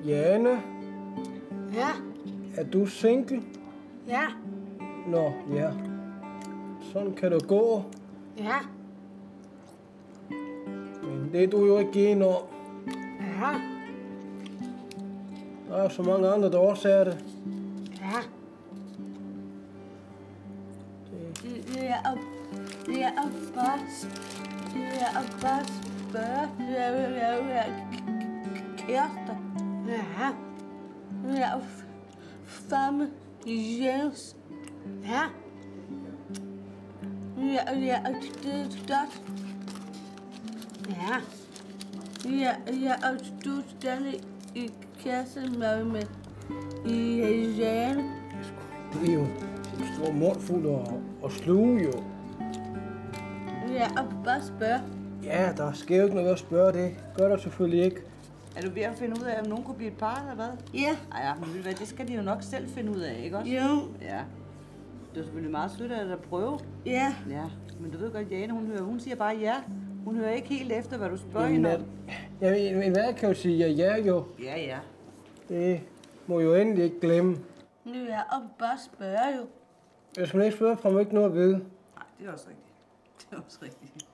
Jane, Ja, er du single? ja, Nå, ja. Sådan kan det gå. ja, Men det er du jo ikke enig om. ja, Der er jo så mange andre, der også er det. ja. Det er bare spørge, kærester. Ja. Det er femme Jens. Ja. Ja, det er godt. Ja. Ja, og du stadig i kasse med Jane. Det er jo en stor mund fuld og sluge jo. Ja, og bare spørge. Ja, der sker jo ikke noget at spørge det. Gør der selvfølgelig ikke. Er du ved at finde ud af, om nogen kunne blive et par, eller hvad? Ja. Ej, ja, men ved du hvad, det skal de jo nok selv finde ud af, ikke også? Jo. Ja. Det er selvfølgelig meget sødt at dig prøve. Ja. Ja, men du ved godt, Jane, hun siger bare ja. Hun hører ikke helt efter, hvad du spørger Jamen, hende om. Jamen, hvad kan jo sige ja jo. Ja, ja. Det må jo endelig ikke glemme. Ja, og bare spørge jo. Hvis man ikke spørger, får man ikke noget at vide. Nej, det er også rigtigt. Det er også rigtigt.